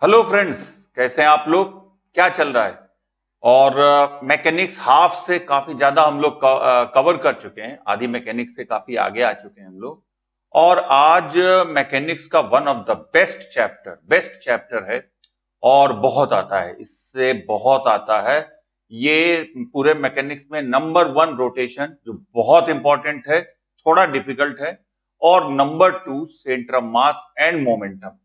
Hello friends, कैसे हैं आप लोग? क्या चल रहा है? और मैकेनिक्स हाफ से काफी ज्यादा हम लोग कवर कर चुके हैं। आधी मैकेनिक्स से काफी आगे आ चुके हैं हम लोग। और आज मैकेनिक्स का one of the best chapter है। और बहुत आता है, इससे बहुत आता है। ये पूरे मैकेनिक्स में नंबर वन रोटेशन, जो बहुत इंपॉर्टेंट है, थोड़ा डिफिकल्ट है। और number two centre of mass and momentum,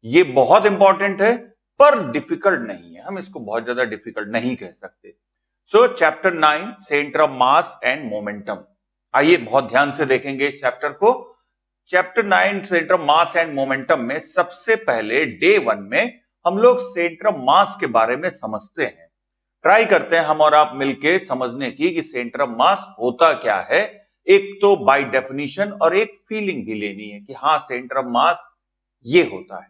ये बहुत इंपॉर्टेंट है पर डिफिकल्ट नहीं है। हम इसको बहुत ज्यादा डिफिकल्ट नहीं कह सकते। सो chapter 9 centre of mass and momentum, आइए बहुत ध्यान से देखेंगे इस चैप्टर को। Chapter 9 centre of mass and momentum में सबसे पहले डे 1 में हम लोग सेंटर ऑफ मास के बारे में समझते हैं। ट्राई करते हैं हम और आप मिलके समझने की कि सेंटर ऑफ मास होता क्या है। एक तो बाय डेफिनेशन और एक फीलिंग भी लेनी है कि हाँ सेंटर ऑफ मास ये होता है।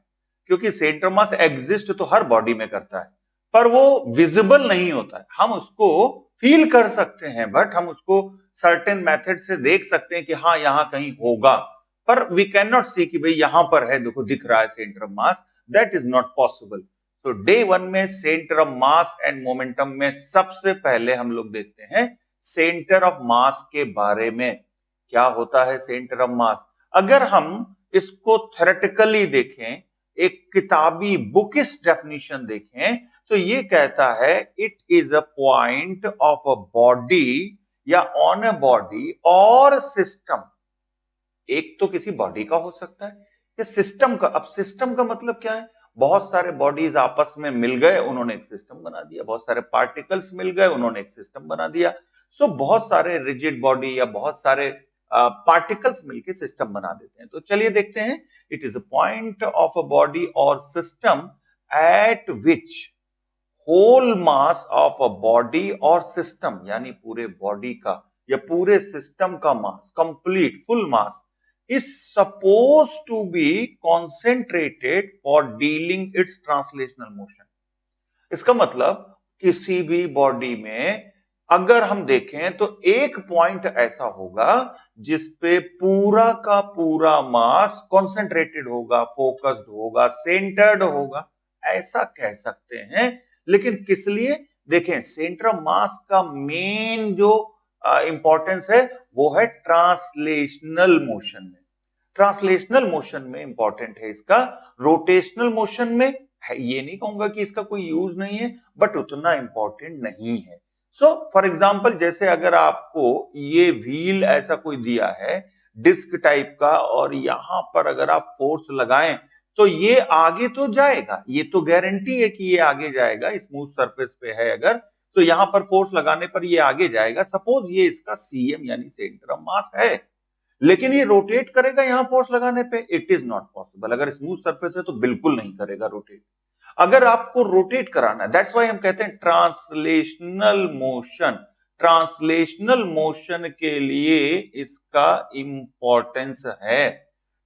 क्योंकि सेंटर ऑफ मास एग्जिस्ट तो हर बॉडी में करता है, पर वो विजिबल नहीं होता है। हम उसको फील कर सकते हैं, बट हम उसको सर्टेन मेथड से देख सकते हैं कि हाँ यहां कहीं होगा, पर वी कैन नॉट सी कि भाई यहां पर है, देखो दिख रहा है centre of mass. That is not possible. तो डे 1 में centre of mass and momentum में सबसे पहले हम लोग देखते हैं सेंटर ऑफ मास के बारे में। क्या होता है सेंटर ऑफ मास? अगर हम इसको थ्योरेटिकली देखें, एक किताबी बुकिश डेफिनेशन देखें, तो ये कहता है it is a point of a body या ऑन अ बॉडी और सिस्टम। एक तो किसी बॉडी का हो सकता है या सिस्टम का। अब सिस्टम का मतलब क्या है? बहुत सारे बॉडीज आपस में मिल गए, उन्होंने एक सिस्टम बना दिया। बहुत सारे पार्टिकल्स मिल गए, उन्होंने एक सिस्टम बना दिया। सो बहुत सारे रिजिड बॉडी या बहुत सारे पार्टिकल्स मिलकर सिस्टम बना देते हैं। तो चलिए देखते हैं। It is a point of a body और system at which whole mass of a body और सिस्टम, यानी पूरे बॉडी का या पूरे सिस्टम का mass, complete full mass, is supposed to be concentrated for dealing its translational motion। इसका मतलब किसी भी बॉडी में अगर हम देखें तो एक पॉइंट ऐसा होगा जिस पे पूरा का पूरा मास कॉन्सेंट्रेटेड होगा, फोकस्ड होगा, सेंटर्ड होगा, ऐसा कह सकते हैं। लेकिन किस लिए? देखें, सेंटर ऑफ मास का मेन जो इंपॉर्टेंस है वो है ट्रांसलेशनल मोशन में। ट्रांसलेशनल मोशन में इंपॉर्टेंट है इसका। रोटेशनल मोशन में है, ये नहीं कहूंगा कि इसका कोई यूज नहीं है, बट उतना इंपॉर्टेंट नहीं है। सो फॉर एग्जांपल, जैसे अगर आपको ये व्हील ऐसा कोई दिया है डिस्क टाइप का, और यहां पर अगर आप फोर्स लगाएं तो ये आगे तो जाएगा, ये तो गारंटी है कि ये आगे जाएगा। स्मूथ सरफेस पे है अगर, तो यहां पर फोर्स लगाने पर ये आगे जाएगा। सपोज ये इसका सीएम यानी सेंटर ऑफ मास है, लेकिन ये रोटेट करेगा यहां फोर्स लगाने पे? It is not possible. अगर स्मूथ सरफेस है तो बिल्कुल नहीं करेगा रोटेट। अगर आपको रोटेट कराना है, दैट्स व्हाई हम कहते हैं ट्रांसलेशनल मोशन। ट्रांसलेशनल मोशन के लिए इसका इंपॉर्टेंस है।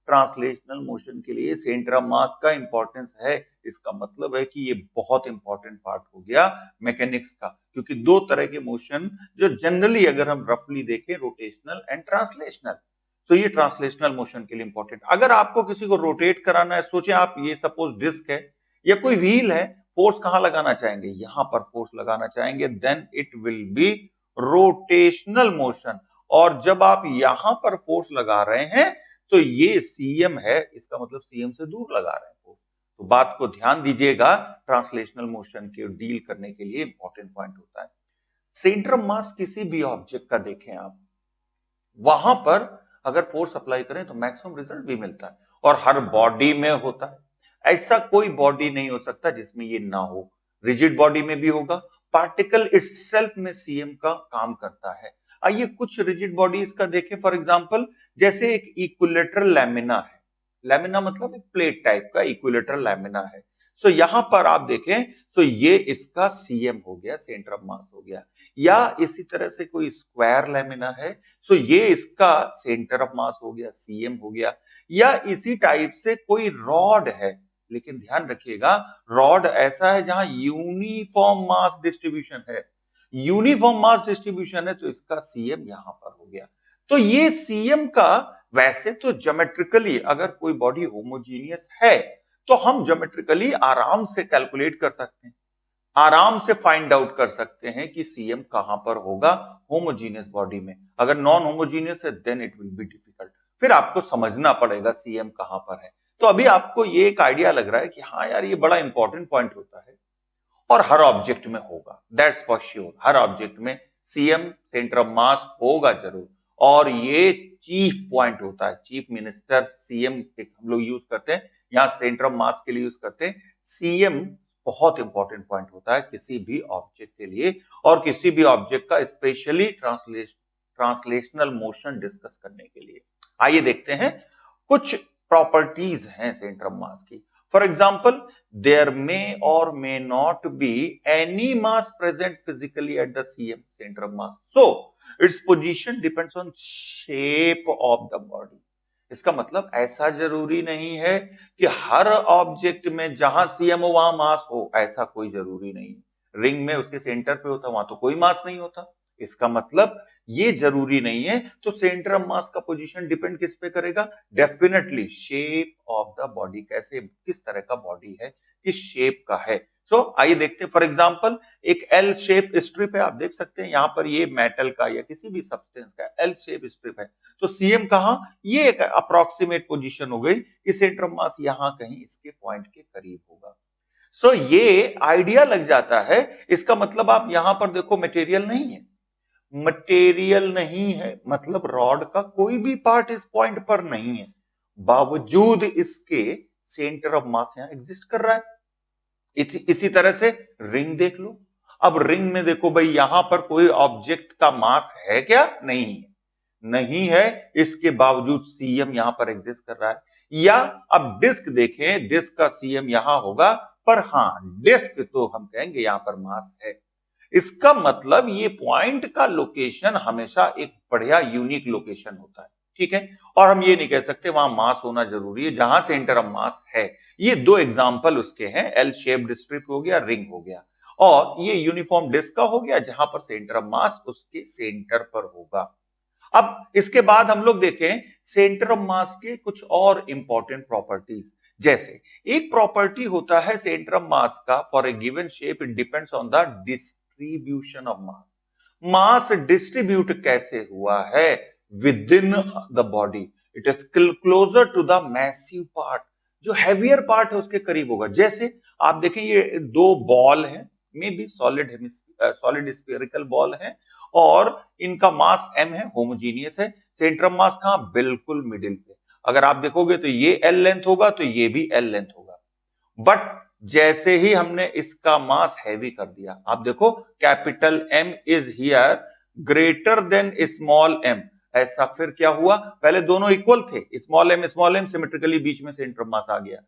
ट्रांसलेशनल मोशन के लिए सेंटर ऑफ मास का इंपॉर्टेंस है। इसका मतलब है कि ये बहुत इंपॉर्टेंट पार्ट हो गया मैकेनिक्स का, क्योंकि दो तरह के मोशन जो जनरली अगर हम रफली देखें, रोटेशनल एंड ट्रांसलेशनल, तो ये ट्रांसलेशनल मोशन के लिए इंपॉर्टेंट। अगर आपको किसी को रोटेट कराना है, सोचे आप ये सपोज डिस्क है या कोई व्हील है, फोर्स कहां लगाना चाहेंगे? यहां पर फोर्स लगाना चाहेंगे, then it will be rotational motion. और जब आप यहां पर फोर्स लगा रहे हैं तो ये सीएम है, इसका मतलब सीएम से दूर लगा रहे हैं फोर्स। तो बात को ध्यान दीजिएगा, ट्रांसलेशनल मोशन के डील करने के लिए इंपॉर्टेंट पॉइंट होता है। सेंटर ऑफ मास किसी भी ऑब्जेक्ट का देखें आप, वहां पर अगर फोर्स अप्लाई करें तो मैक्सिमम रिजल्ट भी मिलता है, और हर बॉडी में होता है। ऐसा कोई बॉडी नहीं हो सकता जिसमें ये ना हो। रिजिड बॉडी में भी होगा। पार्टिकल इटसेल्फ में सीएम का काम करता है। आइए कुछ रिजिड बॉडीज का देखें। फॉर एग्जांपल, जैसे एक इक्विलेटरल लैमिना है। लैमिना मतलब एक प्लेट टाइप का इक्विलेटरल लैमिना है। सो यहां पर आप देखें तो ये इसका सीएम हो गया, सेंटर ऑफ मास हो गया। या इसी तरह से कोई स्क्वायर लैमिना है, तो ये इसका सेंटर ऑफ मास हो गया, सीएम हो गया। या इसी टाइप से कोई रॉड है, लेकिन ध्यान रखिएगा रॉड ऐसा है जहां यूनिफॉर्म मास डिस्ट्रीब्यूशन है। यूनिफॉर्म मास डिस्ट्रीब्यूशन है तो इसका सीएम यहां पर हो गया। तो ये सीएम का, वैसे तो ज्योमेट्रिकली अगर कोई बॉडी होमोजीनियस है तो हम ज्योमेट्रिकली आराम से कैलकुलेट कर सकते हैं, आराम से फाइंड आउट कर सकते हैं कि सीएम कहां पर होगा होमोजीनियस बॉडी में। अगर नॉन होमोजीनियस है then it will be difficult, फिर आपको समझना पड़ेगा सीएम कहां पर है। तो अभी आपको ये एक आइडिया लग रहा है कि हाँ यार ये बड़ा इंपॉर्टेंट पॉइंट होता है और हर ऑब्जेक्ट में होगा, that's for sure. Her object में सीएम सेंटर ऑफ मास होगा जरूर, और ये चीफ पॉइंट होता है। चीफ मिनिस्टर सीएम हम लोग यूज करते हैं, यहां सेंटर ऑफ मास के लिए यूज करते हैं। सीएम बहुत इंपॉर्टेंट पॉइंट होता है किसी भी ऑब्जेक्ट के लिए, और किसी भी ऑब्जेक्ट का स्पेशली ट्रांसलेशनल मोशन डिस्कस करने के लिए। आइए देखते हैं कुछ प्रॉपर्टीज हैं सेंटर ऑफ मास की। For example, there may or may not be any mass present physically at the CM center of mass. So, its position depends on shape of the body. इसका मतलब ऐसा जरूरी नहीं है कि हर ऑब्जेक्ट में जहां सीएम हो वहां मास हो, ऐसा कोई जरूरी नहीं है। रिंग में उसके सेंटर पे होता, वहां तो कोई मास नहीं होता, इसका मतलब ये जरूरी नहीं है। तो सेंटर ऑफ मास का पोजीशन डिपेंड किस पे करेगा? Definitely shape of the body, कैसे किस तरह का बॉडी है, किस शेप का है। आइए देखते हैं। फॉर एग्जांपल, एक एल शेप स्ट्रिप है, आप देख सकते हैं यहां पर, ये मेटल का या किसी भी सब्सटेंस का एल शेप स्ट्रिप है। तो सीएम कहां? ये एक अप्रोक्सीमेट पोजीशन हो गई कि सेंटर ऑफ मास यहां कहीं इसके पॉइंट के करीब होगा। ये आइडिया लग जाता है। इसका मतलब आप यहां पर देखो मटेरियल नहीं है, मटेरियल नहीं है मतलब रॉड का कोई भी पार्ट इस पॉइंट पर नहीं है, बावजूद इसके सेंटर ऑफ मास यहां एग्जिस्ट कर रहा है। इसी तरह से रिंग देख लो। अब रिंग में देखो भाई, यहां पर कोई ऑब्जेक्ट का मास है क्या? नहीं है, नहीं है, इसके बावजूद सीएम यहां पर एग्जिस्ट कर रहा है। या अब डिस्क देखें, डिस्क का सीएम यहां होगा, पर हां डिस्क तो हम कहेंगे यहां पर मास है। इसका मतलब ये पॉइंट का लोकेशन हमेशा एक बढ़िया यूनिक लोकेशन होता है, ठीक है। और हम ये नहीं कह सकते वहां मास होना जरूरी है जहां सेंटर ऑफ मास है। ये दो एग्जांपल उसके हैं, एल शेप्ड स्ट्रिप हो गया, रिंग हो गया, और ये यूनिफॉर्म डिस्क का हो गया जहां पर सेंटर ऑफ मास उसके सेंटर पर होगा। अब इसके बाद हम लोग देखें सेंटर ऑफ मास के कुछ और इंपॉर्टेंट प्रॉपर्टीज। जैसे एक प्रॉपर्टी होता है सेंटर ऑफ मास का, for a given shape it depends on the distribution of mass. Mass distribute कैसे हुआ है within the body? It is closer to the massive part, जो हैवियर पार्ट है उसके करीब होगा। जैसे आप देखें ये दो बॉल है, may be solid spherical ball है, और इनका मास m है, होमोजीनियस है। सेंटर ऑफ मास कहां? बिल्कुल मिडिल पे। अगर आप देखोगे तो ये L लेंथ होगा, तो ये भी L लेंथ होगा। बट जैसे ही हमने इसका मास हैवी कर दिया, आप देखो capital M is here greater than small m, ऐसा फिर क्या हुआ? पहले दोनों इक्वल थे, स्मॉल m सिमेट्रिकली बीच में सेंटर ऑफ मास आ गया,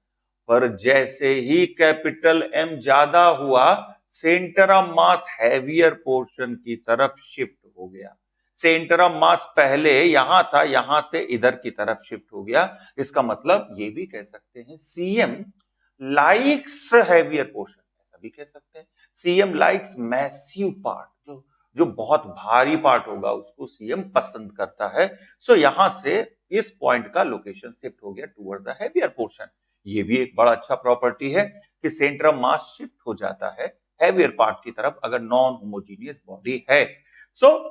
पर जैसे ही कैपिटल M ज्यादा हुआ, centre of mass heavier portion की तरफ शिफ्ट हो गया। सेंटर ऑफ मास पहले यहां था, यहां से इधर की तरफ शिफ्ट हो गया। इसका मतलब ये भी कह सकते हैं सीएम लाइक्स हैवियर पोर्शन, ऐसा भी कह सकते हैं सीएम लाइक्स मैसिव पार्ट, जो बहुत भारी पार्ट होगा उसको सीएम पसंद करता है। यहां से इस पॉइंट का लोकेशन शिफ्ट हो गया टुवर्ड द हैवियर पोर्शन। ये भी एक बड़ा अच्छा प्रॉपर्टी है कि सेंटर ऑफ मास शिफ्ट हो जाता है हैवियर पार्ट की तरफ अगर नॉन होमोजीनियस बॉडी है।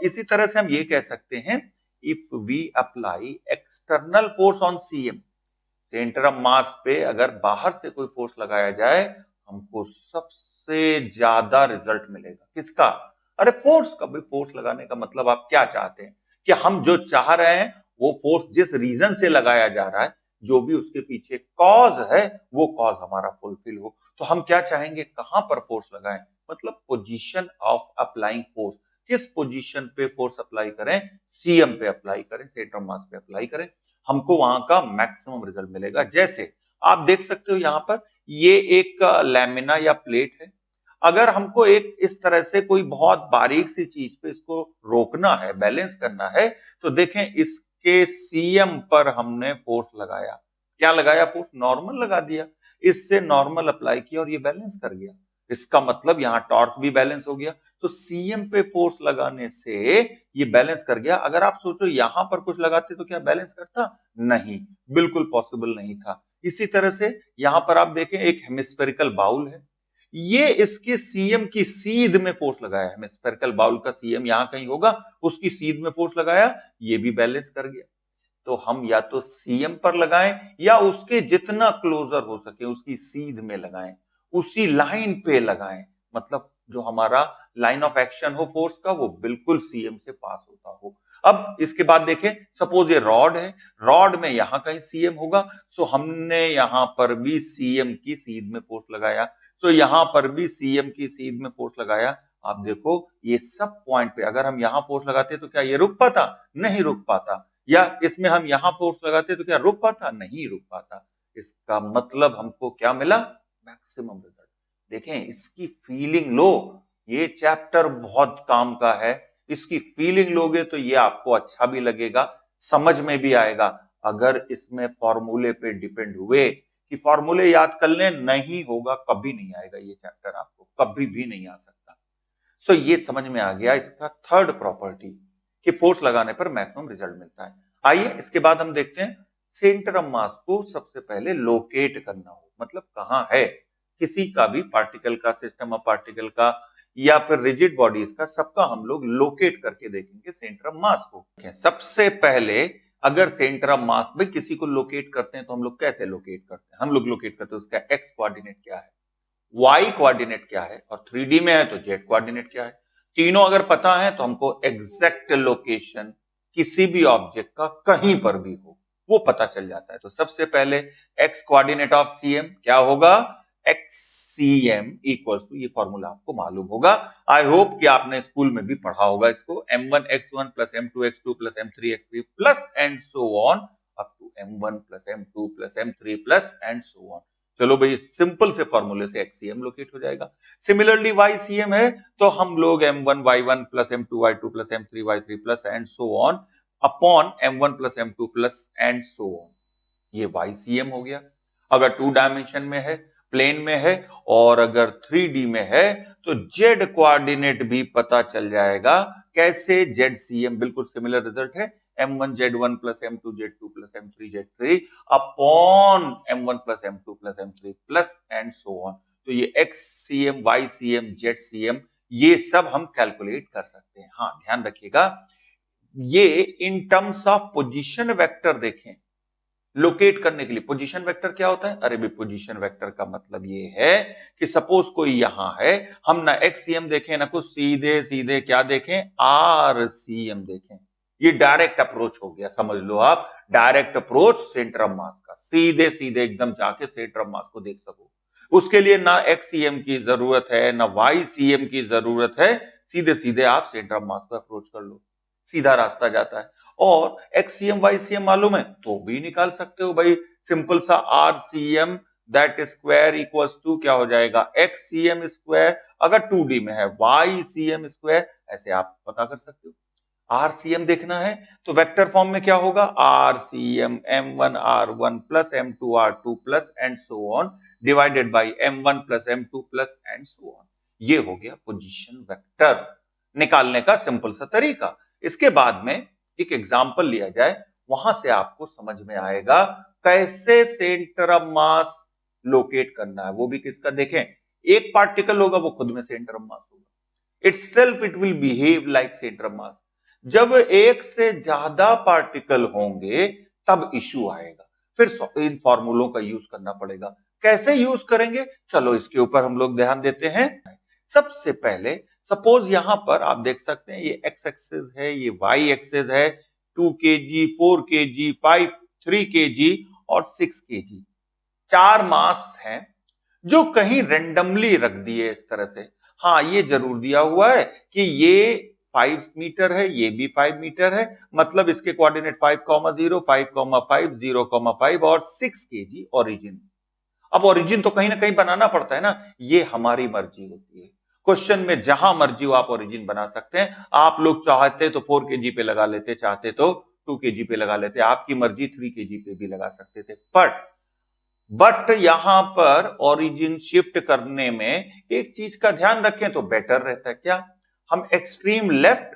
इसी तरह से हम ये कह सकते हैं, if we apply external force on CM, centre of mass पे अगर बाहर से कोई फोर्स लगाया जाए, हमको सबसे ज्यादा रिजल्ट मिलेगा। किसका? अरे फोर्स का। भाई फोर्स लगाने का मतलब आप क्या चाहते हैं कि हम जो चाह रहे हैं वो फोर्स जिस रीजन से लगाया जा रहा है, जो भी उसके पीछे कॉज है, वो कॉज हमारा फुलफिल हो। तो हम क्या चाहेंगे, कहां पर फोर्स लगाएं? मतलब पोजीशन ऑफ अप्लाइंग फोर्स, किस पोजीशन पे फोर्स अप्लाई करें? सीएम पे अप्लाई करें, सेंटर ऑफ मास पे अप्लाई करें, हमको वहां का मैक्सिमम रिजल्ट मिलेगा। जैसे आप देख सकते हो यहां पर ये एक लैमिना या प्लेट है। अगर हमको एक इस तरह से कोई बहुत बारीक सी चीज पे इसको रोकना है, बैलेंस करना है, तो देखें इसके सीएम पर हमने फोर्स लगाया। क्या लगाया? फोर्स नॉर्मल लगा दिया, इससे नॉर्मल अप्लाई किया और ये बैलेंस कर गया। इसका मतलब यहां टॉर्क भी बैलेंस हो गया। तो सीएम पे फोर्स लगाने से ये बैलेंस कर गया। अगर आप सोचो यहां पर कुछ लगाते तो क्या बैलेंस करता? नहीं, बिल्कुल पॉसिबल नहीं था। इसी तरह से यहां पर आप देखें एक हेमिस्फेरिकल बाउल है, ये इसके सीएम की सीध में फोर्स लगाया, हेमिस्फेरिकल बाउल का सीएम यहां कहीं होगा, उसकी सीध में फोर्स लगाया, ये भी बैलेंस कर गया। तो हम या तो सीएम पर लगाएं या उसके जितना क्लोजर हो सके उसकी सीध में लगाएं, उसी लाइन पे लगाएं, मतलब जो हमारा लाइन ऑफ एक्शन हो फोर्स का वो बिल्कुल सीएम से पास होता हो। अब इसके बाद देखें, सपोज ये रॉड है, रॉड में यहां कहीं सीएम होगा, सो हमने यहां पर भी सीएम की सीध में फोर्स लगाया, तो यहां पर भी सीएम की सीध में फोर्स लगाया। आप देखो ये सब पॉइंट पे अगर हम यहां फोर्स लगाते तो क्या ये रुक पाता? नहीं रुक पाता। या इसमें हम यहां फोर्स लगाते तो क्या रुक पाता? नहीं रुक पाता। इसका मतलब हमको क्या मिला? Maximum result. देखें इसकी फीलिंग लो, ये चैप्टर बहुत काम का है, इसकी फीलिंग लोगे तो ये आपको अच्छा भी लगेगा, समझ में भी आएगा। अगर इसमें फॉर्मूले पे डिपेंड हुए कि फॉर्मूले याद कर लें, नहीं होगा, कभी नहीं आएगा ये चैप्टर, आपको कभी भी नहीं आ सकता। सो ये समझ में आ गया इसका थर्ड प्रॉपर्टी कि फोर्स लगाने पर मैक्सिमम रिजल्ट मिलता है। आइए इसके बाद हम देखते हैं सेंटर ऑफ मास को सबसे पहले लोकेट करना हो, मतलब कहां है किसी का भी पार्टिकल का, सिस्टम ऑफ पार्टिकल का या फिर रिजिड बॉडीज का, सबका हम लोग लोकेट करके देखेंगे सेंटर ऑफ मास को। सबसे पहले अगर सेंटर ऑफ मास भाई किसी को लोकेट करते हैं तो हम लोग कैसे लोकेट करते हैं? हम लोग लोकेट करते हैं उसका एक्स कोऑर्डिनेट क्या है, वाई कोऑर्डिनेट क्या है, और 3D में है तो जेड कोऑर्डिनेट क्या है। तीनों अगर पता है तो हमको एग्जैक्ट लोकेशन किसी भी ऑब्जेक्ट का कहीं पर भी हो वो पता चल जाता है। तो सबसे पहले एक्स कोऑर्डिनेट ऑफ सीएम क्या होगा? एक्स सीएम इक्वल्स टू, ये फॉर्मूला आपको मालूम होगा, आई होप कि आपने स्कूल में भी पढ़ा होगा इसको, m1x1 plus m2x2 plus m3x3 plus and so on up to m1 plus m2 plus m3 plus and so on. चलो भाई सिंपल से फॉर्मूले से एक्सीएम लोकेट हो जाएगा। सिमिलरली वाईसीएम है तो हम लोग m1 y1 plus m2 y2 plus m3 y3 plus and so on upon m1 plus m2 plus and so on, ये वाईसीएम हो गया। अगर 2 डायमेंशन में है, प्लेन में है, और अगर 3D में है तो जेड कोऑर्डिनेट भी पता चल जाएगा। कैसे? जेड-सीएम, बिल्कुल सिमिलर रिजल्ट है, m1 z1 plus m2 z2 plus m3 z3 upon m1 plus m2 plus m3 plus and so on. तो ये XCM, YCM, ZCM ये सब हम कैलकुलेट कर सकते हैं। हाँ ध्यान रखिएगा, ये in terms of position vector देखें, लोकेट करने के लिए पोजीशन वेक्टर क्या होता है? अरे भी पोजीशन वेक्टर का मतलब ये है कि सपोज कोई यहां है, हम ना XCM देखें ना कुछ, सीधे सीधे क्या देखें? RCM देखें। ये डायरेक्ट अप्रोच हो गया, समझ लो आप, direct approach centre of mass का, सीधे सीधे एकदम जाके सेंटर ऑफ मास को देख सको। उसके लिए ना XCM की जरूरत है ना YCM की जरूरत है, सीधे सीधे आप सेंटर ऑफ मास को अप्रोच कर लो, सीधा रास्ता जाता है। और XCM YCM मालूम है तो भी निकाल सकते हो भाई, सिंपल सा RCM that square equals to क्या हो जाएगा? XCM स्क्वायर, अगर 2D में है YCM स्क्वायर, ऐसे आप पता कर सकते हो। RCM देखना है तो वेक्टर फॉर्म में क्या होगा? RCM M1 R1 plus M2 R2 plus and so on divided by M1 plus M2 plus and so on. ये हो गया पोजीशन वेक्टर निकालने का सिंपल सा तरीका। इसके बाद में एक एग्जांपल लिया जाए, वहां से आपको समझ में आएगा कैसे सेंटर ऑफ मास लोकेट करना है। वो भी किसका? देखें, एक पार्टिकल होगा वो खुद में सेंटर ऑफ मास होगा, itself it will behave like centre of मास। जब एक से ज्यादा पार्टिकल होंगे तब इश्यू आएगा, फिर इन फॉर्मूलों का यूज करना पड़ेगा। कैसे यूज करेंगे? चलो इसके ऊपर हम लोग ध्यान देते हैं। सबसे पहले सपोज यहां पर आप देख सकते हैं ये एक्स एक्सिस है, ये वाई एक्सिस है, 2 kg, 4 kg, 5, 3 kg और 6 kg, 4 मास हैं जो कहीं रेंडमली रख दिए इस तरह से। हाँ ये जरूर दिया हुआ है कि ये 5 मीटर है, ये भी 5 मीटर है, मतलब इसके कोऑर्डिनेट 5,0, 5,5, 0,5 और 6 kg ओरिजिन। अब ओरिजिन तो कहीं ना कहीं बनाना पड़ता है ना, ये हमारी मर्जी होती है। क्वेश्चन में जहां मर्जी हो आप ओरिजिन बना सकते हैं। आप लोग चाहते तो 4 kg पे लगा लेते, चाहते तो 2 kg पे लगा लेते, आपकी मर्जी 3 kg पे भी लगा सकते थे। बट यहां पर ओरिजिन शिफ्ट करने में एक चीज का ध्यान रखें तो बेटर रहता है। क्या? हम एक्सट्रीम लेफ्ट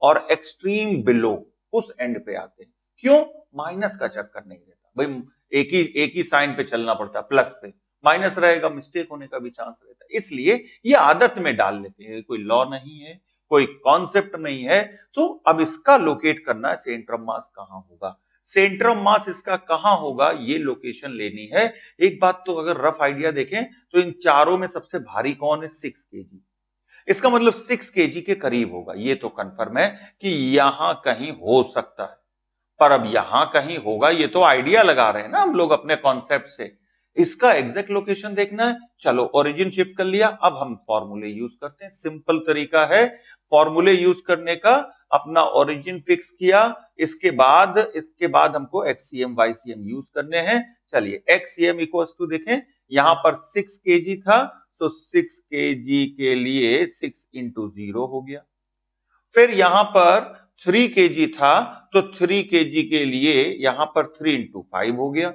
और एक्सट्रीम बिलो उस एंड पे आते हैं। क्यों? माइनस का चक्कर नहीं रहता भाई, एक ही साइन पे चलना पड़ता है, प्लस पे। माइनस रहेगा, मिस्टेक होने का भी चांस रहता है। इसलिए ये आदत में डाल लेते हैं, कोई लॉ नहीं है, कोई कॉन्सेप्ट नहीं है। तो अब इसका लोकेट करना है, सेंटर ऑफ मास कहां होगा। सेंटर ऑफ मास इसका कहां होगा, ये लोकेशन लेनी है। एक बात तो अगर रफ आइडिया देखें तो इन चारों में सबसे भारी कौन है, 6 केजी। इसका मतलब 6 केजी के करीब होगा, ये तो कंफर्म है कि यहां कहीं हो सकता है। पर अब यहां कहीं होगा, ये तो आइडिया लगा रहे हैं ना हम लोग अपने कॉन्सेप्ट से। इसका एग्जैक्ट लोकेशन देखना है। चलो ओरिजिन शिफ्ट कर लिया, अब हम फॉर्मूले यूज करते हैं। सिंपल तरीका है फॉर्मूले यूज करने का। अपना ओरिजिन फिक्स किया, इसके बाद हमको एक्ससीएम वाईसीएम यूज करने हैं। चलिए एक्ससीएम इक्वल्स टू देखें, यहां पर 6 केजी था, तो 6 केजी के लिए 6 इंटू 0 हो गया। फिर यहां पर 3 केजी था, तो 3 केजी के लिए यहां पर 3 इंटू 5 हो गया।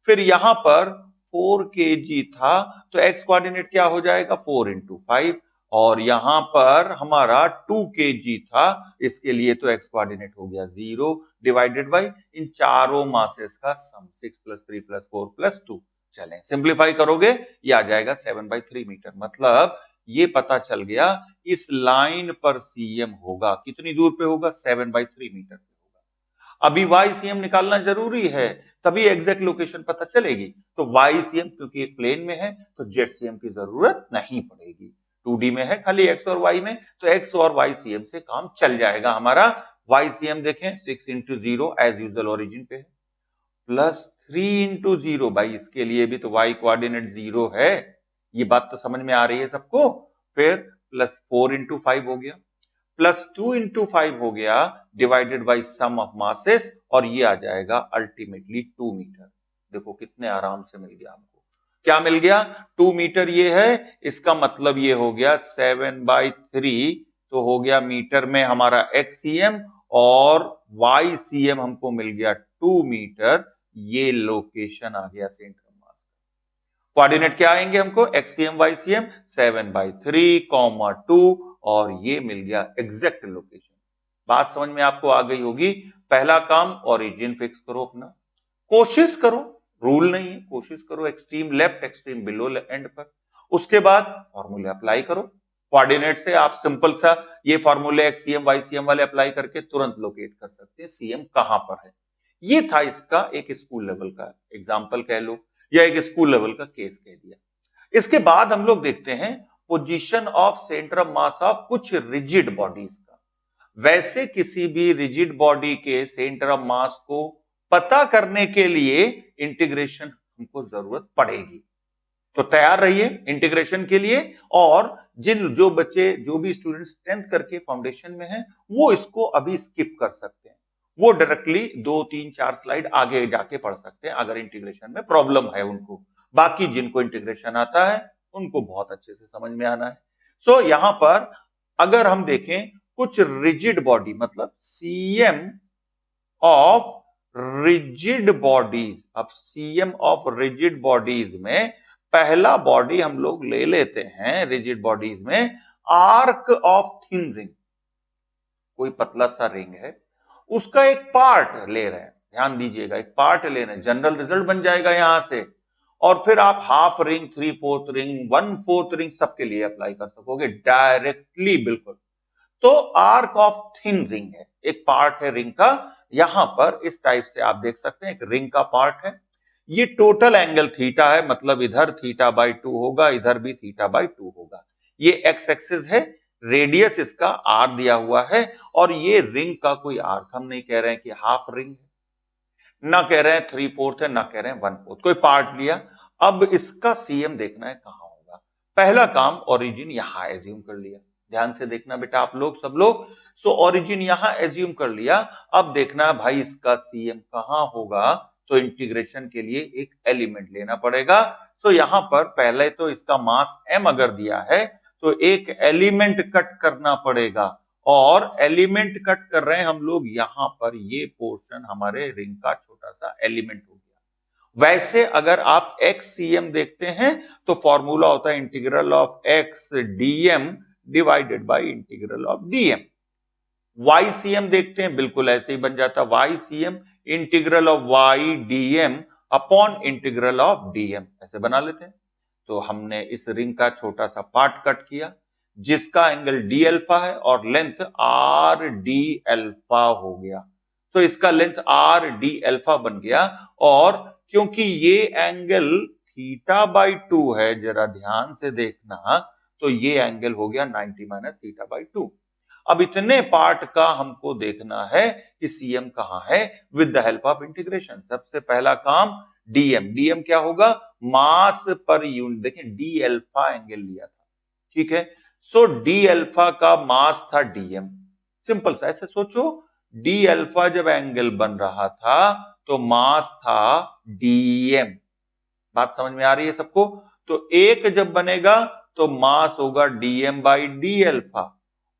फिर यहां पर 4 केजी था, तो एक्स कोऑर्डिनेट क्या हो जाएगा, 4 इंटू 5। और यहां पर हमारा 2 केजी था, इसके लिए तो एक्स कोऑर्डिनेट हो गया 0 डिवाइडेड बाई इन चारों मासेस का सम, 6 प्लस 3 प्लस 4 प्लस 2। चलें सिंप्लीफाई करोगे, ये आ जाएगा 7/3 मीटर। मतलब ये पता चल गया इस लाइन पर सीएम होगा, कितनी दूर पे होगा, 7/3 मीटर पे होगा। अभी वाई सीएम निकालना जरूरी है, तभी एग्जैक्ट लोकेशन पता चलेगी। तो वाई सीएम क्योंकि एक प्लेन में है, तो जेड सीएम की जरूरत नहीं पड़ेगी। 2D में है खाली एक्स और वाई में, तो एक्स और वाई सीएम से काम चल जाएगा हमारा। वाई सीएम देखें, 6 इंटू 0 एज यूजल ओरिजिन पे है, प्लस 3 इंटू 0, भाई इसके लिए भी तो वाई कोऑर्डिनेट 0 है, ये बात तो समझ में आ रही है सबको। फिर प्लस 4 इंटू 5 हो गया, प्लस 2 इंटू 5 हो गया divided by sum of masses, और ये आ जाएगा अल्टीमेटली 2 मीटर। देखो कितने आराम से मिल गया हमको, क्या मिल गया, 2 मीटर ये है। इसका मतलब ये हो गया 7/3, तो हो गया मीटर में हमारा एक्ससीएम, और वाई सीएम हमको मिल गया 2 मीटर। ये लोकेशन आ गया सेंटर मास। कोऑर्डिनेट क्या आएंगे हमको, एक्ससीएम वाईसीएम 7/3, 2, और ये मिल गया एग्जैक्ट लोकेशन। बात समझ में आपको आ गई होगी। पहला काम ओरिजिन फिक्स करो अपना, कोशिश करो, रूल नहीं है, कोशिश करो extreme left extreme below and पर। उसके बाद फॉर्मूले अप्लाई करो, कोऑर्डिनेट से आप सिंपल सा ये फॉर्मूले एक्ससीएम वाईसीएम वाले अप्लाई करके तुरंत लोकेट कर सकते हैं सीएम कहां पर है। ये था इसका एक स्कूल लेवल का एग्जाम्पल कह लो, या एक स्कूल लेवल का केस कह दिया। इसके बाद हम लोग देखते हैं position of centre of mass of कुछ रिजिड बॉडीज का। वैसे किसी भी रिजिड बॉडी के सेंटर ऑफ मास को पता करने के लिए इंटीग्रेशन हमको जरूरत पड़ेगी, तो तैयार रहिए इंटीग्रेशन के लिए। और जो बच्चे, जो भी स्टूडेंट्स 10th करके फाउंडेशन में हैं, वो इसको अभी स्किप कर सकते हैं, वो डायरेक्टली 2, 3, 4 स्लाइड आगे जाके पढ़ सकते हैं अगर इंटीग्रेशन में प्रॉब्लम है उनको। बाकी जिनको इंटीग्रेशन आता है उनको बहुत अच्छे से समझ में आना है। सो यहां पर अगर हम देखें कुछ रिजिड बॉडी, मतलब सीएम ऑफ रिजिड बॉडीज। अब सीएम ऑफ रिजिड बॉडीज में पहला बॉडी हम लोग ले लेते हैं रिजिड बॉडीज में, आर्क ऑफ थिन रिंग। कोई पतला सा रिंग है, उसका एक पार्ट ले रहे हैं, ध्यान दीजिएगा, एक पार्ट ले रहे हैं, जनरल रिजल्ट बन जाएगा यहां से। और फिर आप हाफ रिंग, 3/4 रिंग, 1/4 रिंग सबके लिए अप्लाई कर सकोगे डायरेक्टली, बिल्कुल। तो आर्क ऑफ थिन रिंग है, एक पार्ट है रिंग का, यहां पर इस टाइप से आप देख सकते हैं एक रिंग का पार्ट है। ये टोटल एंगल थीटा है, मतलब इधर θ/2 होगा, इधर भी θ/2 होगा। ये एक्स एक्सिस है, रेडियस इसका आर दिया हुआ है, और ये रिंग का कोई आर्क हम नहीं कह रहे हैं कि हाफ रिंग है, ना कह रहे हैं 3/4 है, ना कह रहे हैं 1/4, कोई पार्ट लिया। अब इसका सीएम देखना है कहां होगा। पहला काम ओरिजिन यहां एज्यूम कर लिया, ध्यान से देखना बेटा आप लोग, सब लोग। सो ओरिजिन यहां एज्यूम कर लिया। अब देखना भाई इसका सीएम कहां होगा, तो इंटीग्रेशन के लिए एक एलिमेंट लेना पड़ेगा। सो यहां पर पहले तो इसका मास m अगर दिया है, तो एक एलिमेंट कट करना पड़ेगा, और एलिमेंट कट कर रहे हैं हम लोग यहां पर, ये पोर्शन हमारे रिंग का छोटा सा एलिमेंट हो गया। वैसे अगर आप एक्ससीएम देखते हैं तो फॉर्मूला होता है integral of X DM divided by integral of DM. YCM देखते हैं, बिल्कुल ऐसे ही बन जाता, YCM integral of Y DM upon integral of DM, ऐसे बना लेते हैं। तो हमने इस रिंग का छोटा सा पार्ट कट किया जिसका एंगल डी अल्फा है और लेंथ आर डी अल्फा हो गया। तो इसका लेंथ आर डी अल्फा बन गया, और क्योंकि ये एंगल थीटा बाई 2 है, जरा ध्यान से देखना, तो ये एंगल हो गया 90 माइनस थीटा बाई 2। अब इतने पार्ट का हमको देखना है कि सीएम कहां है with the help of integration. सबसे पहला काम डीएम, डीएम क्या होगा, मास पर यूनिट। देखें डी अल्फा एंगल लिया था, ठीक है, सो डी अल्फा का मास था डीएम। सिंपल सा, ऐसे सोचो, डी अल्फा जब एंगल बन रहा था तो मास था डीएम। बात समझ में आ रही है सबको? तो एक जब बनेगा तो मास होगा डीएम बाई डी अल्फा,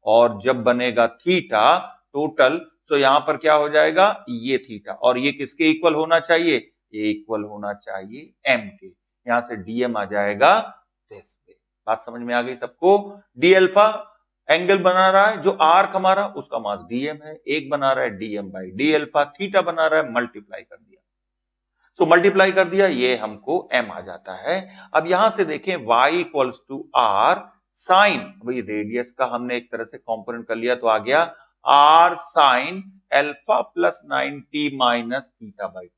और जब बनेगा थीटा टोटल, तो यहां पर क्या हो जाएगा, ये थीटा, और ये किसके इक्वल होना चाहिए, ये इक्वल होना चाहिए एम के। यहां से डीएम आ जाएगा दिस वे। बात समझ में आ गई सबको? डी अल्फा एंगल बना रहा है जो आर्क हमारा, उसका मास डीएम है, एक बना रहा है DM by D alpha, theta बना रहा है, मल्टीप्लाई कर दिया। तो मल्टीप्लाई कर दिया, ये हमको m आ जाता है। अब यहां से देखें y equals to r sine, भाई रेडियस का हमने एक तरह से कंपोनेंट कर लिया, तो आ गया r sine alpha plus 90 minus theta by 2।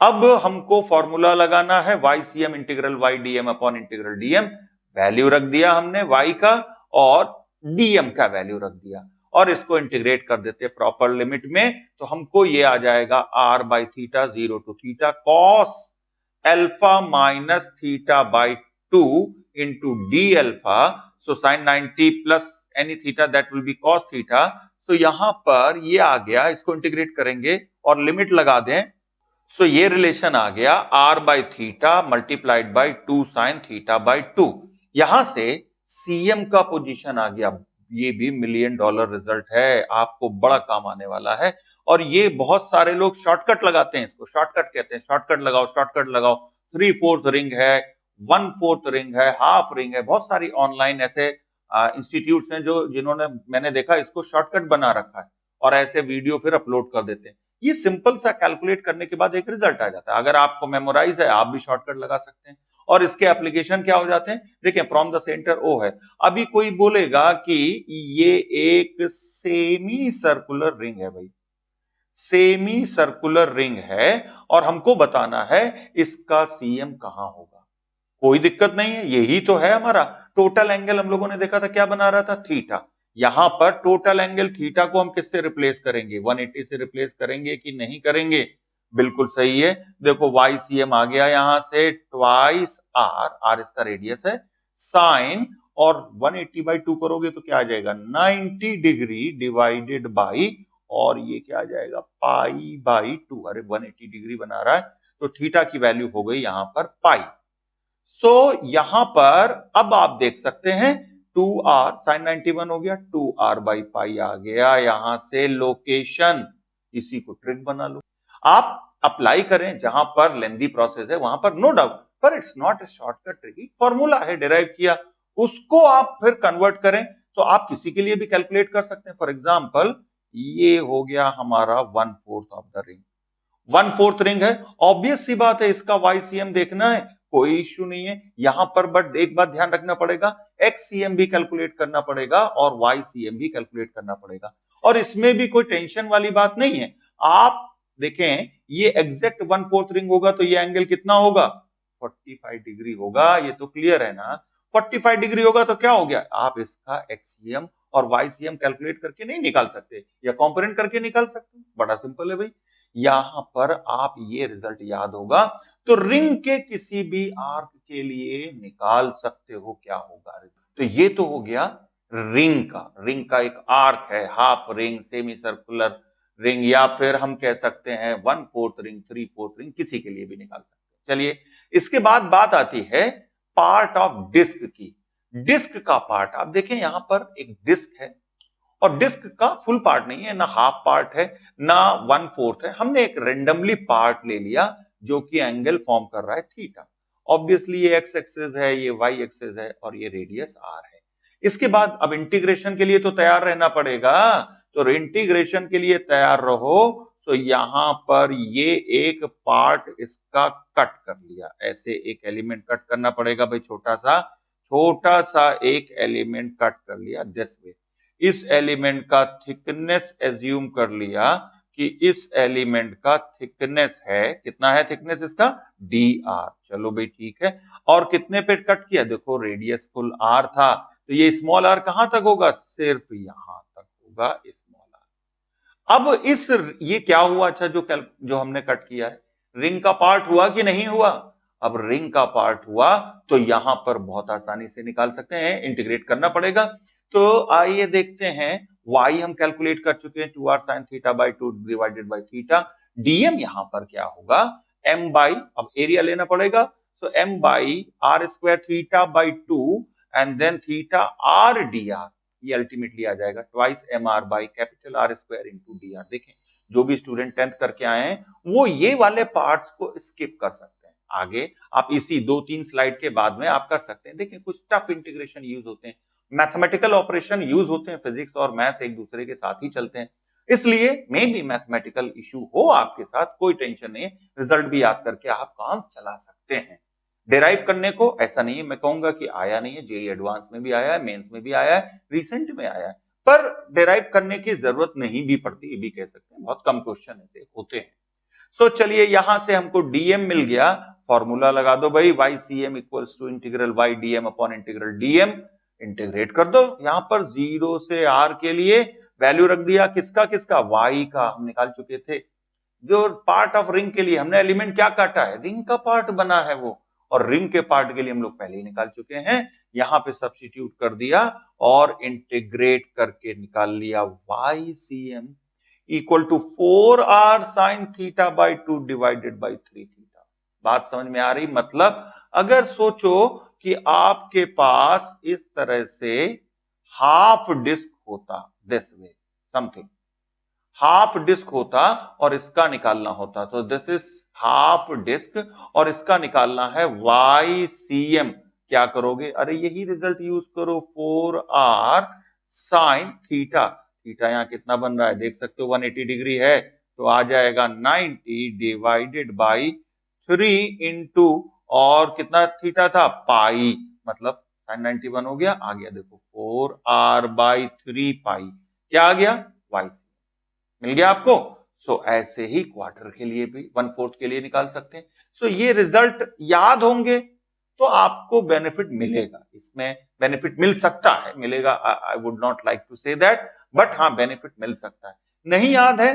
अब हमको फॉर्मूला लगाना है YCM integral y dm upon integral dm। Value रख दिया हमने y का और dm का वैल्यू रख दिया, और इसको इंटीग्रेट कर देते हैं प्रॉपर लिमिट में, तो हमको ये आ जाएगा r by theta 0 to theta cos alpha minus theta by 2 into d alpha, so sine 90 plus any theta that will be cos theta. तो यहां पर ये आ गया, इसको इंटीग्रेट करेंगे और लिमिट लगा दें, सो ये रिलेशन आ गया r by theta multiplied by 2 sine theta by 2। यहां से सीएम का पोजीशन आ गया, ये भी $1 मिलियन रिजल्ट है, आपको बड़ा काम आने वाला है। और ये बहुत सारे लोग शॉर्टकट लगाते हैं, इसको शॉर्टकट कहते हैं, शॉर्टकट लगाओ शॉर्टकट लगाओ। 3/4 रिंग है, 1/4 रिंग है, हाफ रिंग है, बहुत सारी ऑनलाइन ऐसे इंस्टीट्यूट्स हैं जो जिन्होंने, मैंने देखा, इसको शॉर्टकट बना रखा है और ऐसे वीडियो फिर अपलोड कर देते हैं। ये सिंपल सा कैलकुलेट करने के बाद एक रिजल्ट आ जाता है। अगर आपको मेमोराइज है आप भी शॉर्टकट लगा सकते हैं, और इसके एप्लीकेशन क्या हो जाते हैं, देखिए फ्रॉम द सेंटर ओ है। अभी कोई बोलेगा कि ये एक सेमी सर्कुलर रिंग है, भाई सेमी सर्कुलर रिंग है, और हमको बताना है इसका सीएम कहां होगा। कोई दिक्कत नहीं है, यही तो है हमारा टोटल एंगल। हम लोगों ने देखा था क्या बना रहा था, थीटा। यहां पर टोटल एंगल थीटा को हम किससे रिप्लेस करेंगे, 180 से रिप्लेस करेंगे कि नहीं करेंगे? बिल्कुल सही है, देखो YCM आ गया यहां से ट्वाइस आर इसका रेडियस है, साइन, और 180 बाई 2 करोगे तो क्या आ जाएगा, 90 डिग्री डिवाइडेड बाई, और ये क्या आ जाएगा, पाई बाई 2। अरे 180 डिग्री बना रहा है, तो थीटा की वैल्यू हो गई यहां पर पाई। सो यहां पर अब आप देख सकते हैं 2r साइन 91 हो गया, 2r बाई पाई आ गया। यहां से लोकेशन, इसी को ट्रिक बना लो। आप अप्लाई करें जहां पर लेंदी प्रोसेस है वहां पर, नो डाउट, पर it's not a shortcut trick, formula है डिराइव किया, उसको आप फिर कन्वर्ट करें तो आप किसी के लिए भी कैलकुलेट कर सकते हैं। फॉर एग्जाम्पल ये हो गया हमारा 1/4 ऑफ द रिंग, 1/4 रिंग है, ऑब्वियस सी बात है इसका YCM देखना है, कोई इश्यू नहीं है यहां पर। बट एक बात ध्यान रखना पड़ेगा, XCM भी कैलकुलेट करना पड़ेगा और YCM भी कैलकुलेट करना पड़ेगा, और इसमें भी कोई टेंशन वाली बात नहीं है। आप देखें ये एग्जैक्ट 1/4 रिंग होगा तो ये एंगल कितना होगा, 45 डिग्री होगा, ये तो क्लियर है ना। 45 डिग्री होगा तो क्या हो गया, आप इसका XCM और YCM कैलकुलेट करके नहीं निकाल सकते, या कंपोनेंट करके निकाल सकते, बड़ा सिंपल है भाई। यहां पर आप ये रिजल्ट याद होगा तो रिंग के किसी भी आर्क के लिए निकाल सकते हो क्या होगा रिजल्ट। तो ये तो हो गया रिंग का, रिंग का एक आर्क है, half ring, semi circular ring, या फिर हम कह सकते हैं 1/4 रिंग, 3/4 रिंग, किसी के लिए भी निकाल सकते हैं। चलिए इसके बाद बात आती है पार्ट ऑफ डिस्क की। डिस्क का पार्ट आप देखें, यहां पर एक डिस्क है, और डिस्क का फुल पार्ट नहीं है, ना हाफ पार्ट है ना 1/4 है, हमने एक रेंडमली पार्ट ले लिया जो कि एंगल फॉर्म कर रहा है थीटा। ऑब्वियसली ये x एक्सिस है, ये y एक्सिस है, और ये रेडियस r है। इसके बाद अब इंटीग्रेशन के लिए तो तैयार रहना पड़ेगा, तो इंटीग्रेशन के लिए तैयार रहो। तो यहां पर ये एक पार्ट इसका कट कर लिया, ऐसे एक एलिमेंट कट करना पड़ेगा भाई, छोटा सा एक एलिमेंट कट कर लिया दिस वे। इस एलिमेंट का थिकनेस एज्यूम कर लिया कि इस एलिमेंट का थिकनेस है, कितना है थिकनेस इसका, dr। चलो भाई ठीक है, और कितने पे कट किया, देखो रेडियस फुल r था, तो ये स्मॉल r कहां तक होगा, सिर्फ यहां तक होगा स्मॉल r। अब ये क्या हुआ, अच्छा जो हमने कट किया है, रिंग का पार्ट हुआ कि नहीं हुआ, अब रिंग का पार्ट हुआ तो यहां पर बहुत आसानी से निकाल सकते हैं, इंटीग्रेट करना पड़ेगा। तो आइए देखते हैं, y हम कैलकुलेट कर चुके हैं 2r sin थीटा by 2 divided by theta, dm यहां पर क्या होगा, m बाई, अब एरिया लेना पड़ेगा, so m by r square theta by 2 and then theta r dr, ये अल्टीमेटली आ जाएगा twice m r by capital r square into d r. देखें जो भी स्टूडेंट 10th करके आए हैं वो ये वाले पार्ट्स को स्किप कर सकते हैं, आगे आप इसी 2-3 स्लाइड के बाद में आप कर सकते हैं। देखें कुछ टफ इंटीग्रेशन यूज होते हैं, मैथमेटिकल ऑपरेशन यूज होते हैं, फिजिक्स और मैथ्स एक दूसरे के साथ ही चलते हैं, इसलिए मे भी मैथमेटिकल इश्यू हो आपके साथ, कोई टेंशन नहीं, रिजल्ट भी याद करके आप काम चला सकते हैं। डिराइव करने को ऐसा नहीं है, मैं कहूंगा कि आया नहीं है, जेई एडवांस में भी आया है, मेंस में भी आया है, रिसेंट में आया है, पर डिराइव करने की जरूरत नहीं भी पड़ती, ये भी कह सकते हैं, बहुत कम क्वेश्चन ऐसे होते हैं। सो चलिए यहां से हमको डीएम मिल गया, फॉर्मूला लगा दो भाई, y c m equals to integral y DM upon integral dm, integrate कर दो, यहां पर 0 से r के लिए वैल्यू रख दिया, किसका किसका, y का हम निकाल चुके थे, जो पार्ट ऑफ रिंग के लिए हमने एलिमेंट क्या काटा है, रिंग का पार्ट बना है वो, और रिंग के पार्ट के लिए हम लोग पहले ही निकाल चुके हैं, यहां पे सब्स्टिट्यूट कर दिया और इंटीग्रेट करके निकाल लिया YCM equal to 4r sin थीटा बाई 2 डिवाइडेड बाई 3 थीटा। बात समझ में आ रही, मतलब अगर सोचो कि आपके पास इस तरह से हाफ डिस्क होता, this way something, half disc होता और इसका निकालना होता, तो दिस इज हाफ डिस्क और इसका निकालना है YCM, क्या करोगे, अरे यही रिजल्ट यूज करो, 4r sin थीटा, थीटा यहां कितना बन रहा है देख सकते हो 180 डिग्री है, तो आ जाएगा 90 डिवाइडेड बाई 3 इंटू, और कितना थीटा था पाई, मतलब sin 91 हो गया, आ गया देखो 4r बाई 3 पाई, क्या आ गया, YCM मिल गया आपको। सो ऐसे ही क्वार्टर के लिए भी 1/4 के लिए निकाल सकते हैं। सो ये रिजल्ट याद होंगे तो आपको बेनिफिट मिलेगा, इसमें बेनिफिट मिल सकता है, मिलेगा, I would not like to say that, but हाँ बेनिफिट मिल सकता है। नहीं याद है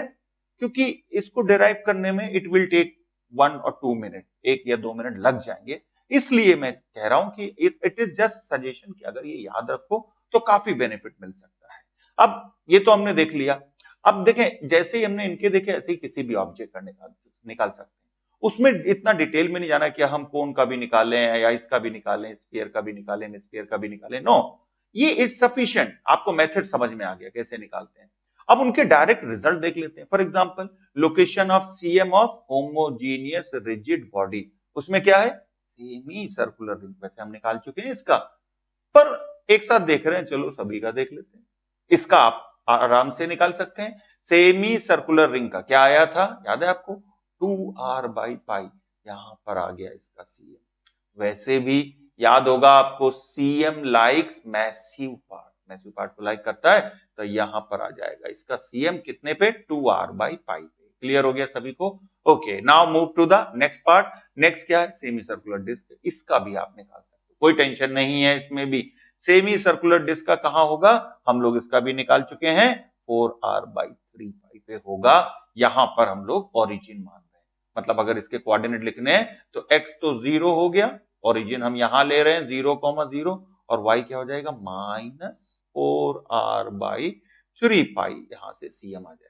क्योंकि इसको डिराइव करने में इट विल टेक 1 और 2 मिनट, 1 या 2 मिनट लग जाएंगे, इसलिए मैं कह रहा हूं कि इट इज जस्ट सजेशन कि अगर ये याद रखो तो काफी बेनिफिट मिल सकता है। अब ये तो हमने देख लिया, अब देखें जैसे ही हमने इनके देखे ऐसे ही किसी भी ऑब्जेक्ट का निकाल सकते हैं, उसमें इतना डिटेल में नहीं जाना कि हम कोन का भी निकालें या इसका भी निकालें, स्फीयर का भी निकालें, स्फीयर का भी निकालें, नो, ये इट्स सफिशिएंट, आपको मेथड समझ में आ गया कैसे निकालते हैं। अब उनके डायरेक्ट रिजल्ट देख लेते हैं। For example location of CM of homogeneous rigid body, उसमें क्या है, सेमी सर्कुलर रिंग, वैसे हम निकाल चुके हैं इसका, पर एक साथ देख रहे हैं, चलो सभी का देख लेते हैं। इसका आप आराम से निकाल सकते हैं, सेमी सर्कुलर रिंग का क्या आया था, याद है आपको, 2r बाई पाई, यहां पर आ गया इसका सीएम। वैसे भी याद होगा आपको, सीएम लाइक्स मैसिव पार्ट को लाइक करता है, तो यहां पर आ जाएगा इसका सीएम कितने पे, 2r बाई पाई पे। क्लियर हो गया सभी को, okay, now move to the next part. Next क्या है, सेमी सर्कुलर डिस्क, इसका भी आप निकाल सकते हो, कोई टेंशन नहीं है इसमें भी। सेमी सर्कुलर डिस्क का कहां होगा, हम लोग इसका भी निकाल चुके हैं, 4r बाई 3 पाई पे होगा, यहां पर हम लोग ओरिजिन मान रहे हैं, मतलब अगर इसके कोऑर्डिनेट लिखने हैं तो x तो 0 हो गया, ओरिजिन हम यहां ले रहे हैं 0,0, और y क्या हो जाएगा, -4r बाई 3 पाई, यहां से सीएम आ जाएगा।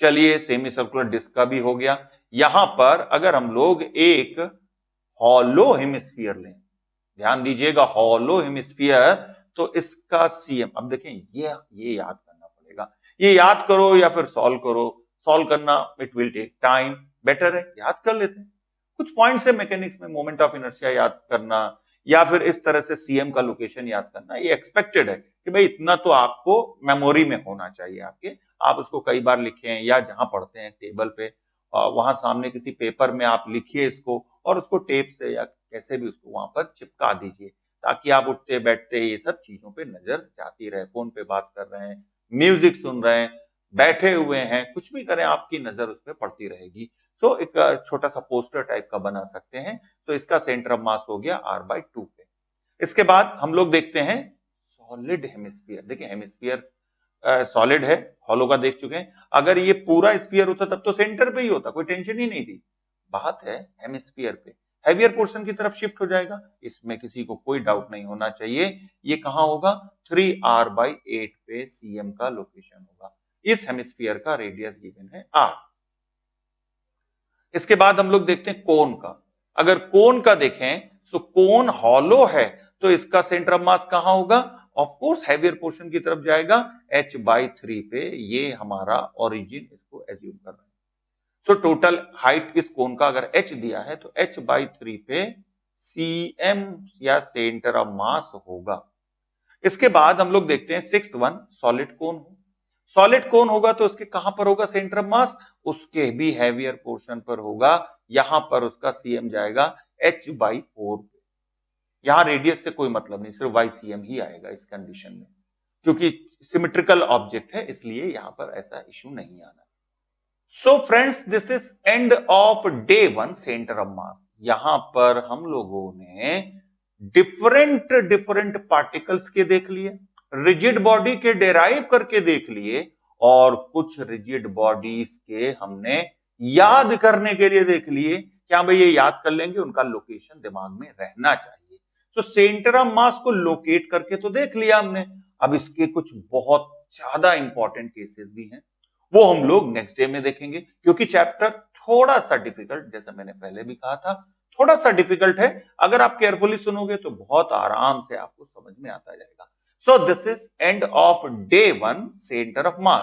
चलिए सेमी सर्कुलर डिस्क का भी हो गया। यहां पर अगर हम लोग एक हॉलो हेमिस्फीयर लें, ध्यान दीजिएगा, हॉलो हेमिस्फीयर, तो इसका सीएम, अब देखें ये याद करना पड़ेगा, ये याद करो या फिर सॉल्व करो, सॉल्व करना it will take time, better है याद कर लेते हैं। कुछ पॉइंट्स है मैकेनिक्स में, मोमेंट ऑफ इनर्शिया याद करना, या फिर इस तरह से सीएम का लोकेशन याद करना, ये एक्सपेक्टेड है कि भाई इतना तो आपको मेमोरी में होना चाहिए आपके, आप उसको कई बार लिखें या जहां पढ़ते हैं टेबल पे वहां सामने किसी पेपर में आप लिखिए इसको और उसको टेप से या कैसे भी उसको वहां पर चिपका दीजिए, ताकि आप उठते बैठते ये सब चीजों पे नजर जाती रहे, फोन पे बात कर रहे हैं, म्यूजिक सुन रहे हैं, बैठे हुए हैं, कुछ भी करें आपकी नजर उस पर पड़ती रहेगी। तो एक छोटा सा पोस्टर टाइप का बना सकते हैं। तो इसका सेंटर ऑफ मास हो गया r/2 पे। इसके बाद हम लोग देखते हैं सॉलिड हेमिस्फीयर। देखिए हेमिस्फीयर सॉलिड है, हॉलो का देख चुके हैं। अगर ये पूरा स्फीयर होता तब तो सेंटर पे ही होता, कोई टेंशन ही नहीं थी। बात है हेमिस्फीयर पे, हैवियर पोर्शन की तरफ शिफ्ट हो जाएगा, इसमें किसी को कोई डाउट नहीं होना चाहिए। ये कहां होगा? 3r/8 पे सीएम का लोकेशन होगा। इस हेमिस्फीयर का रेडियस गिवन है r। इसके बाद हम लोग देखते हैं कोन का। अगर कोन का देखें तो कोन हॉलो है, तो इसका सेंटर ऑफ मास कहां होगा? ऑफ कोर्स हैवियर पोर्शन की तरफ जाएगा, h/3 पे। ये हमारा ओरिजिन, इसको एज्यूम कर रहे हैं। तो टोटल हाइट इस कोन का अगर h दिया है तो h/3 पे cm या सेंटर ऑफ मास होगा। इसके बाद हम लोग देखते हैं सिक्स्थ वन, सॉलिड कोन हो। सॉलिड कोन होगा तो उसके कहां पर होगा सेंटर ऑफ मास? उसके भी हैवियर पोर्शन पर होगा। यहां पर उसका सीएम जाएगा h/4 पे। यहां रेडियस से कोई मतलब नहीं, सिर्फ ycm ही आएगा इस कंडीशन में, क्योंकि सिमेट्रिकल ऑब्जेक्ट है, इसलिए यहां पर ऐसा इश्यू नहीं आना। So friends, this is end of day 1 centre of मास। यहां पर हम लोगों ने डिफरेंट डिफरेंट पार्टिकल्स के देख लिए, रिजिड बॉडी के डेराइव करके देख लिए, और कुछ रिजिड बॉडीज के हमने याद करने के लिए देख लिए। क्या भाई ये याद कर लेंगे, उनका लोकेशन दिमाग में रहना चाहिए। तो सेंटर ऑफ मास को लोकेट करके तो देख लिया हमने। अब इसके कुछ बहुत ज्यादा इंपॉर्टेंट केसेस भी हैं, वो हम लोग नेक्स्ट डे में देखेंगे, क्योंकि चैप्टर थोड़ा सा डिफिकल्ट, जैसा मैंने पहले भी कहा था, थोड़ा सा डिफिकल्ट है। अगर आप केयरफुली सुनोगे तो बहुत आराम से आपको समझ में आता जाएगा। So this is end of day 1 centre of mass.